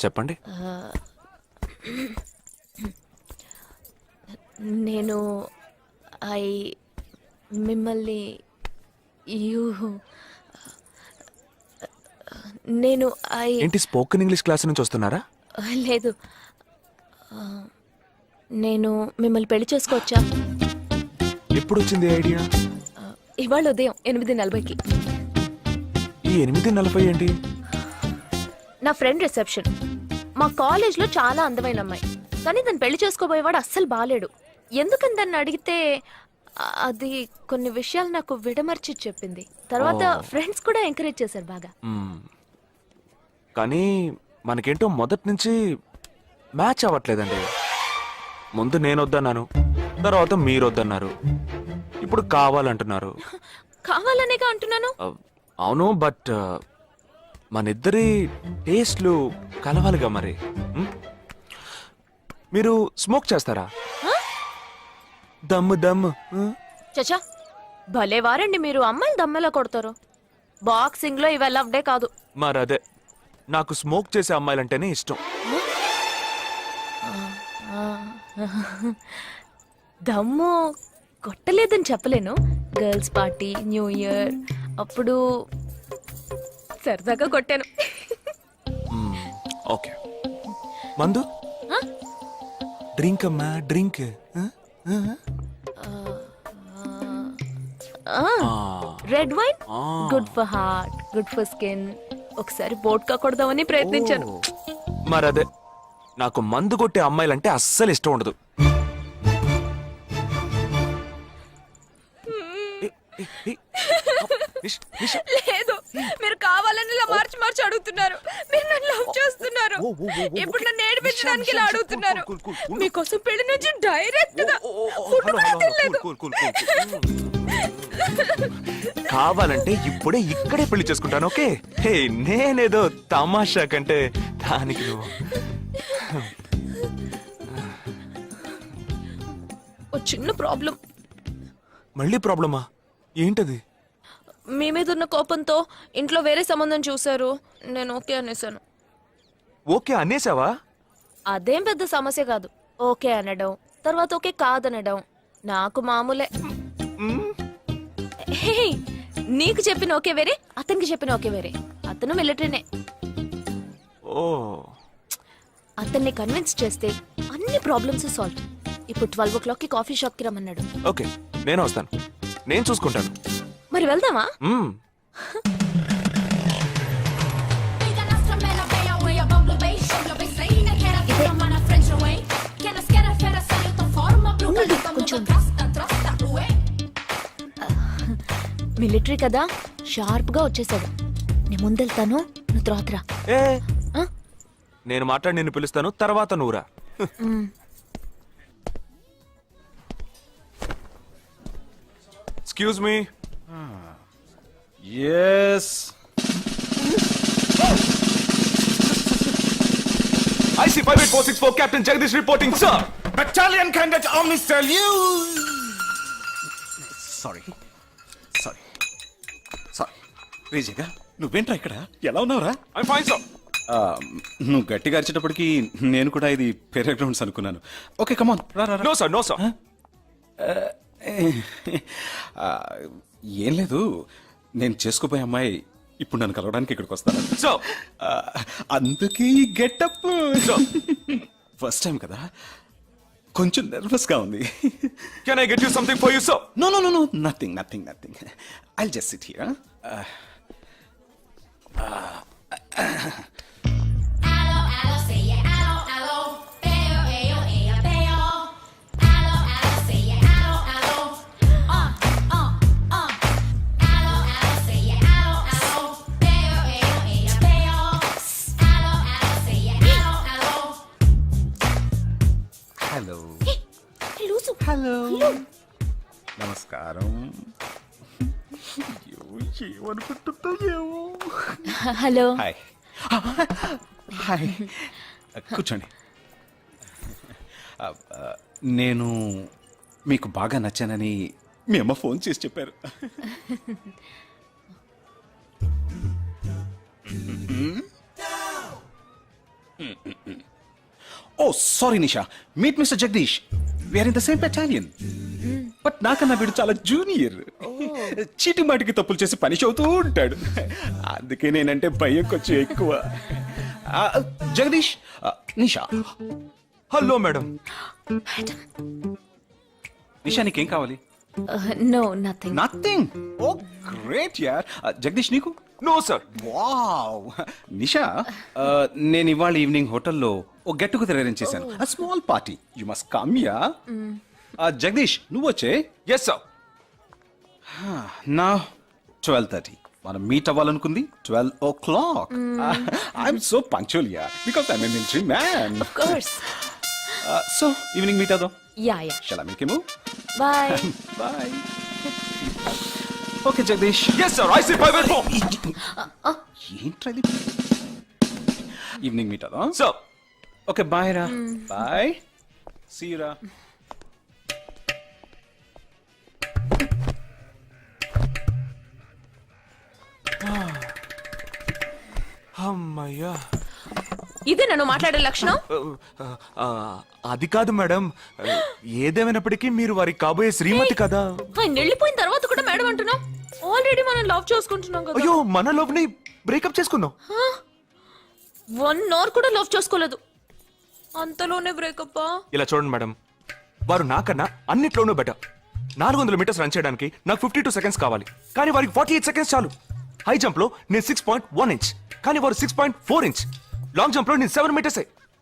చెప్పండి. నేను మిమ్మల్ని నేను ఏంటి స్పోకెన్ ఇంగ్లీష్ క్లాస్ నుంచి వస్తున్నారా? లేదు, నేను మిమ్మల్ని పెళ్లి చేసుకోవచ్చా? ఎప్పుడు వచ్చింది ఐడియా? ఇవాళ ఉదయం 8:40కి. ఈ 8:40 ఏంటి? నా ఫ్రెండ్ రిసెప్షన్. మా కాలేజ్ లో చాలా అందమైన అమ్మాయి, కానీ దాన్ని పెళ్లి చేసుకోబోయేవాడు అస్సలు బాలేడు. ఎందుకని దాన్ని అడిగితే అది కొన్ని విషయాలు నాకు విడమర్చి చెప్పింది. తర్వాత ఫ్రెండ్స్ కూడా ఎంకరేజ్ చేశారు బాగా. కానీ మనకేంటో మొదటి నుంచి మ్యాచ్ అవ్వట్లేదండి. ముందు నేను వద్దన్నాను, తర్వాత మీరు వద్దన్నారు, ఇప్పుడు కావాలంటున్నారు. కావాలనేగా అంటున్నాను. అవును, బట్ మనిద్దరి టేస్ట్లు కలవాలిగా మరి. మీరు స్మోక్ చేస్తారా? దమ్ము దమ్ము. చచ్చా, భలే వారండి మీరు. అమ్మాయిలు దమ్మెలా కొడతారు. బాక్సింగ్ లో ఇవి లవ్డే కాదు. మరదే, నాకు స్మోక్ చేసే అమ్మాయిలంటేనే ఇష్టం. దమ్ము కొట్టలేదని చెప్పలేను. గర్ల్స్ పార్టీ, న్యూ ఇయర్ అప్పుడు సరదాగా కొట్టాను. ఓకే, మందు డ్రింక్ అమ్మా, drink. Red wine good for heart, good for skin. ఒకసారి బోట్కా కొడదామని ప్రయత్నించాను. మరదే, నాకు మందు కొట్టే అమ్మాయిలంటే అస్సలు ఇష్టం ఉండదు. లేదు, మీరు కావాలని ఇలా మార్చి మార్చి అడుగుతున్నారు. మీరు నన్ను లవ్ చేస్తున్నారు. ఇప్పుడు నన్ను ఏడిపించడానికి ఇలా అడుగుతున్నారు. మీకోసం పెళ్లి నుంచి డైరెక్ట్ గా ఫుడ్ కూడా తినలేదు. కావాలంటే ఇప్పుడే ఇక్కడే పెళ్లి చేసుకుంటాను. ఓకే, హే నేనేదో తమాషా కంటే దానికి నువ్వు ఓ చిన్న ప్రాబ్లం. మళ్ళీ ప్రాబ్లమా? ఏంటది? మీ మీద ఉన్న కోపంతో ఇంట్లో వేరే సంబంధం చూశారు. నేను ఓకే అనేసాను. ఓకే అనేసావా? అదేం పెద్ద సమస్య కాదు. ఓకే అనడం, తర్వాత ఓకే కాదనడం నాకు మామూలే. హే, నీకు చెప్పిన ఓకే వేరే, అతనికి చెప్పిన ఓకే వేరే. అతను మిలిటరీనే. ఓ, అతన్ని కన్విన్స్ చేస్తే అన్ని ప్రాబ్లమ్స్ సాల్వ్. ఇప్పుడు 12 o'clockకి కాఫీ షాప్ కి రమ్మన్నాడు. ఓకే నేను వస్తాను, నేను చూసుకుంటాను. మరి వెళ్దామా? మిలిటరీ కదా, షార్ప్ గా వచ్చేసాడు. నేను ముందెళ్తాను, నువ్వు తర్వాత రా. ఏ నేను మాట్లాడి నిన్ను పిలుస్తాను, తర్వాత నువ్వురా. Excuse me. Yes. IC 58464 Captain Jagdish reporting, sir. Battalion Cadet Army salute. Sorry. రీజేగా నువ్వేంట్రా ఇక్కడ? ఎలా ఉన్నావురా? I'm fine, sir. నువ్వు గట్టిగా అరిచేటప్పటికి నేను కూడా ఇది పేరే గ్రౌండ్స్ అనుకున్నాను. ఓకే కమాన్ రా. No, sir. No, sir. ఏం లేదు, నేను చేసుకోపోయే అమ్మాయి ఇప్పుడు నన్ను కలవడానికి ఇక్కడికి వస్తాను. So, అందుకే ఈ గెటప్. ఫస్ట్ టైం కదా, కొంచెం నర్వస్ గా ఉంది. can I get you something for you, sir? No, nothing. I'll just sit here. Hello. నమస్కారం. ఏమనుకుంటుందో ఏమో. హలో. హాయ్. కూర్చోండి. నేను మీకు బాగా నచ్చానని మీ అమ్మ ఫోన్ చేసి చెప్పారు. Oh sorry Nisha, meet mister Jagadish. We are in the same battalion. But నాకన్నా వీడు చాలా జూనియర్. చీటి మాటికి తప్పులు చేసి పని అవుతూ ఉంటాడు. అందుకే నేనంటే భయం కొంచెం ఎక్కువ. జగదీష్, నిషా. Hello madam. నిషా నీకేం కావాలి? No, nothing. Nothing. Oh great యార్. జగదీష్ నీకు? No sir. వావ్. నిషా, నేను ఇవాళ ఈవినింగ్ హోటల్లో ఓ గెట్ టుగెదర్ అరేంజ్ చేశాను. a small party. You must come here. Jagadish నువ్వు వచ్చే. Yes sir. నా 12:30 మనం మీట్ అవ్వాలనుకుంది 12 o'clock. I'm so punctual here because I'm a military man. Of course. So evening meet అదో. Yeah. Shall I make a move? Bye. Bye. Okay Jagadish. Yes sir. IC 584. ఏంట్రది? Evening meet అదో. Sir. Okay bye రా. Bye. See రా. అమ్మయ్యా. ఇదే నన్ను మాట్లాడే లక్షణం. అది కాదు మేడం, ఏదేమైనప్పటికీ మీరు వారికి కాబోయే శ్రీమతి కదా. ఆయన వెళ్ళిపోయిన తర్వాత కూడా మేడం అంటున్నాం. ఆల్రెడీ మనం లవ్ చేసుకుంటున్నాం కదా. అయ్యో, మన లవ్ ని బ్రేకప్ చేసుకున్నాం. 1 hour కూడా లవ్ చేసుకోలేదు, అంతలోనే బ్రేకప్. ఇలా చూడండి మేడం, వారు నాకన్నా అన్నిట్లోనూ బెటర్. 400 మీటర్స్ రన్ చేయడానికి నాకు 52 seconds కావాలి, కానీ వారికి 48 seconds చాలు. హై జంప్ లో నేను 6.1 inch, కానీ వారు 6.4 inch. లాంగ్ జంప్ లో నేను 7 meters,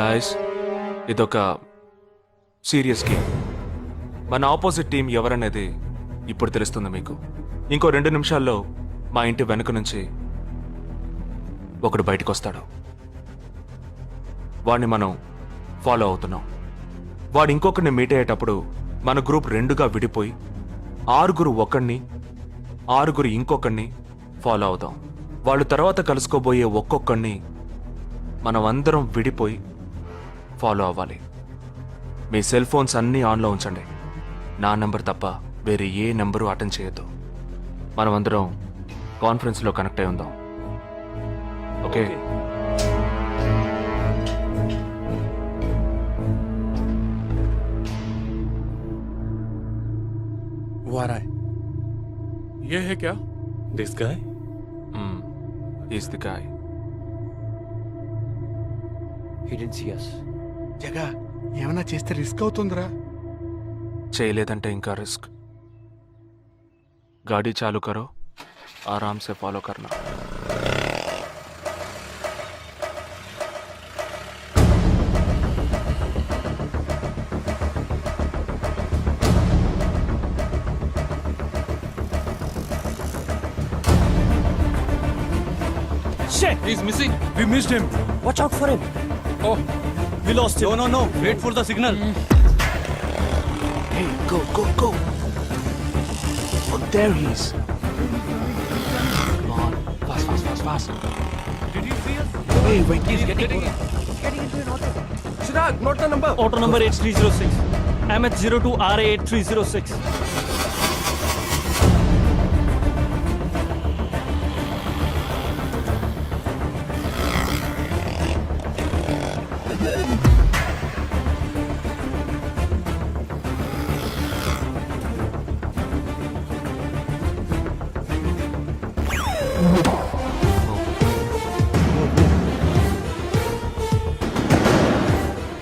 గాయస్ ఇదొక సీరియస్ గేమ్. మన ఆపోజిట్ టీం ఎవరనేది ఇప్పుడు తెలుస్తుంది మీకు. ఇంకో 2 నిమిషాల్లో మా ఇంటి వెనుక నుంచి ఒకడు బయటకు వస్తాడు. వాడిని మనం ఫాలో అవుతున్నాం. వాడు ఇంకొకరిని మీట్ అయ్యేటప్పుడు మన గ్రూప్ 2గా విడిపోయి 6 ఒకడిని 6 ఇంకొకరిని ఫాలో అవుదాం. వాళ్ళు తర్వాత కలుసుకోబోయే ఒక్కొక్కడిని మనం అందరం విడిపోయి ఫాలో అవ్వాలి. మీ సెల్ ఫోన్స్ అన్నీ ఆన్లో ఉంచండి. నా నెంబర్ తప్ప వేరే ఏ నెంబరు అటెండ్ చేయొద్దు. మనం అందరం కాన్ఫరెన్స్లో కనెక్ట్ అయి ఉందాం. ఓకే? वो आ रहा है. ये है क्या? This guy is the guy. He didn't see us. జగా ఏమైనా చేస్తే రిస్క్ అవుతుందిరా. చేయలేదంటే ఇంకా రిస్క్. गाड़ी चालू करो, आराम से फॉलो करना. Shit! He's missing. We missed him. Watch out for him. Oh, We lost him. No. Wait for the signal. Hey, go. Oh, there he is. Come on, fast. Did you see us? Hey, wait, He's getting into an auto. Chirag, note the number. Auto number 8306. MH02 RA 8306.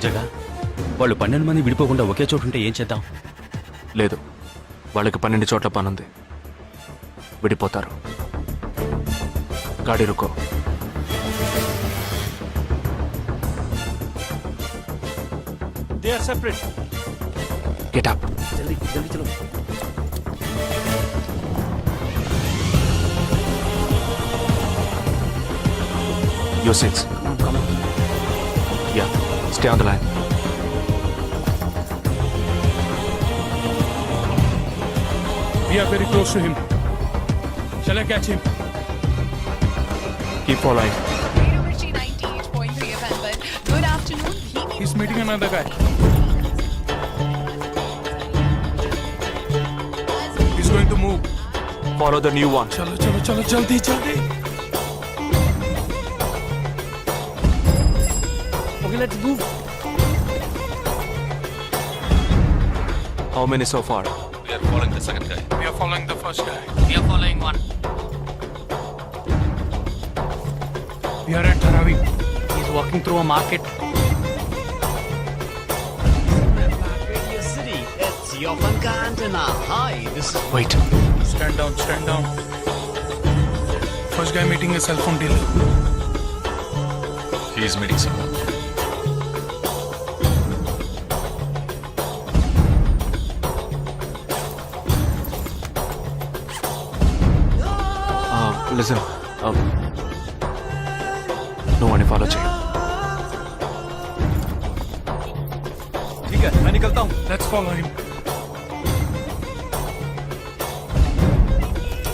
జగా వాళ్ళు 12 మంది విడిపోకుండా ఒకే చోటు ఉంటే ఏం చేద్దాం? లేదు, వాళ్ళకి 12 చోట్ల పనుంది. విడిపోతారు. గాడి రుకో. They are separate. Get up. जल्दी चलो. Your seats. Come on. Yeah, stay on the line. We are very close to him. Shall I catch him? Keep following. Good afternoon. He's meeting another guy. He's going to move. Follow the new one. चलो जल्दी. Okay, let's move. How many so far? We are following the second guy. We are following the first guy. We are following one. We are at Dharavi. He's walking through a market. Wait. Stand down. First guy meeting a cell phone dealer. He is meeting someone. Listen. No one follow check. ठीक है, मैं निकलता हूँ. Let's follow him.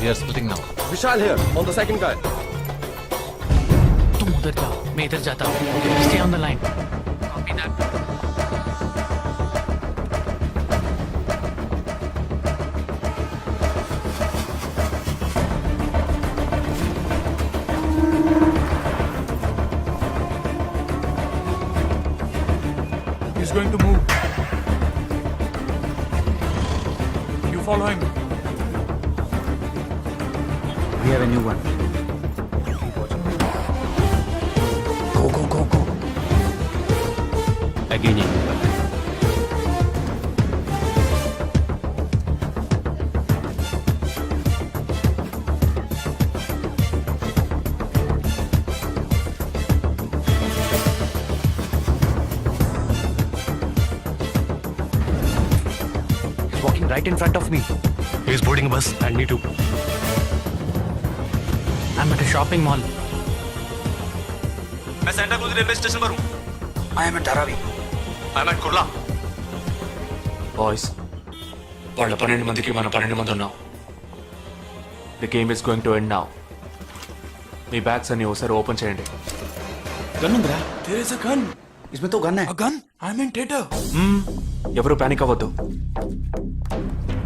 We are splitting now. Vishal here, on the second guy. तुम उधर जाओ, मैं इधर जाता हूँ. Okay, stay on the line. Copy that. He's going to move. You follow him. We have a new one. Go. Again. right in front of me. He is boarding a bus. And me too. I'm at a shopping mall. मैं Santa cruise railway station पर हूँ. I am at Dharavi. I am at Kurla. Boys, వాళ్ళ 12 మందికి మనం 12 మంది ఉన్నాం. The game is going to end now. Me bags అన్ని ఒకసారి ఓపెన్ చేయండి. గన్ ఉందిరా? There is a gun. इसमें तो गन है. A gun? I'm in theater. ఎవరు పానిక్ అవ్వద్దు.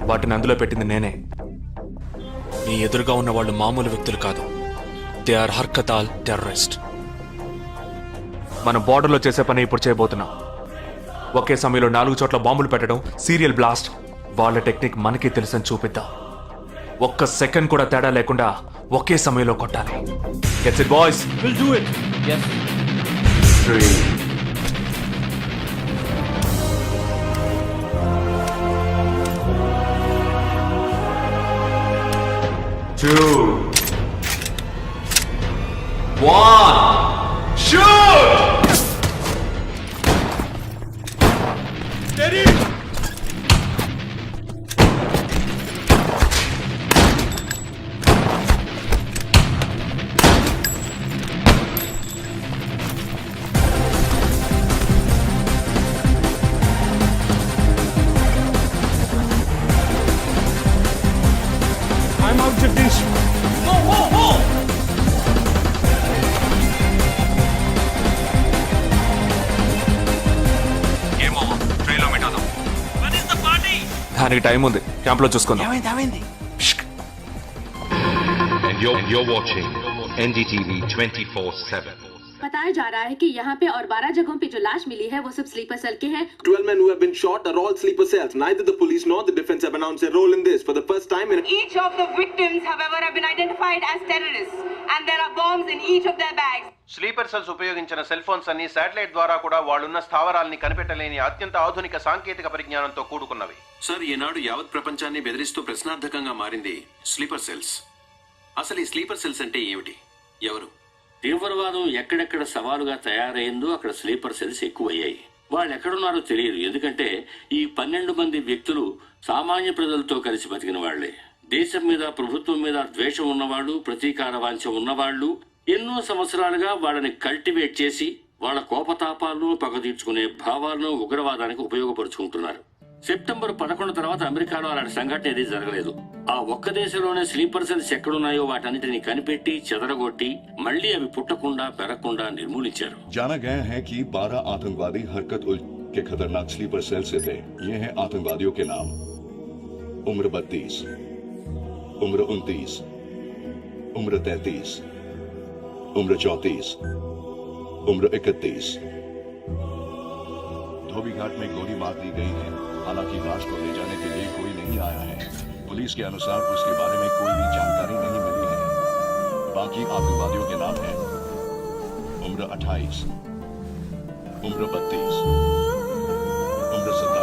వాటిని అందులో పెట్టింది నేనే. మీ ఎదురుగా ఉన్న వాళ్ళు మామూలు వ్యక్తులు కాదు. They are Harkatul terrorist. మనం బార్డర్లో చేసే పని ఇప్పుడు చేయబోతున్నాం. ఒకే సమయంలో 4 చోట్ల బాంబులు పెట్టడం, సీరియల్ బ్లాస్ట్. వాళ్ళ టెక్నిక్ మనకి తెలుసని చూపిద్దాం. ఒక్క సెకండ్ కూడా తేడా లేకుండా ఒకే సమయంలో కొట్టాలి. Gets it boys? We'll do it. Yes. 3 2 1 shoot! Steady! I'm out, Jagdish. దానికి టైం ఉంది. క్యాంప్ లో చూసుకుందాం. And you're watching NDTV 24/7. बताया जा रहा है कि यहाँ पे और 12 जगहों पे जो लाश मिली है वो सब स्लीपर सेल के हैं। 12 men who have been shot are all sleeper cells. Neither the police nor the defense have announced a role in this. For the first time in Each of the victims, however, have been identified as terrorists, and there are bombs in each of their bags. Sleeper cells ఉపయోగించిన cell phones అన్ని satellite ద్వారా కూడా వాళ్ళున్న స్థావరాల్ని కనిపెట్టలేని అత్యంత ఆధునిక సాంకేతిక పరిజ్ఞానంతో కూడుకున్నవి. Sir, ఈనాడు యావత్ ప్రపంచాన్ని బెదిరిస్తూ ప్రశ్నార్థకంగా మారింది స్లీపర్ సెల్స్. అసలు ఈ స్లీపర్ సెల్స్ అంటే ఏమిటి? ఎవరు? తీవ్రవాదం ఎక్కడెక్కడ సవాలుగా తయారైందో అక్కడ స్లీపర్ సెల్స్ ఎక్కువయ్యాయి. వాళ్ళు ఎక్కడున్నారో తెలియదు. ఎందుకంటే ఈ 12 మంది వ్యక్తులు సామాన్య ప్రజలతో కలిసి బతికిన వాళ్లే. దేశం మీద, ప్రభుత్వం మీద ద్వేషం ఉన్నవాళ్ళు, ప్రతీకార వాంఛ ఉన్నవాళ్ళు ఎన్నో సంవత్సరాలుగా వాళ్ళని కల్టివేట్ చేసి వాళ్ళ కోపతాపాలను, పగ తీర్చుకునే భావాలను ఉగ్రవాదానికి ఉపయోగపరుచుకుంటున్నారు. సెప్టెంబర్ 11 తర్వాత అమెరికాలో అలాంటి సంఘటన ఏది జరగలేదు. ఆ ఒక్క దేశంలోనే స్లీపర్ సెల్స్ ఎక్కడున్నాయో వాటన్నిటిని కనిపెట్టి చెదరగొట్టి మళ్లీ అవి పుట్టకుండా పెరగకుండా నిర్మూలించారు. जाना गया है कि 12 आतंकवादी हरकत उल के खतरनाक स्लीपर सेल से थे. ये हैं आतंकवादियों के नाम: उम्र 32, उम्र 29, उम्र 33, उम्र 34, उम्र 31. धोबी घाट में गोली मार दी गई है. हालांकि लाश को ले जाने के लिए कोई नहीं आया है. पुलिस के अनुसार उसके बारे में कोई भी जानकारी नहीं मिली है. बाकी आतंकवादियों के नाम हैं: उम्र 28, उम्र 32, उम्र 27,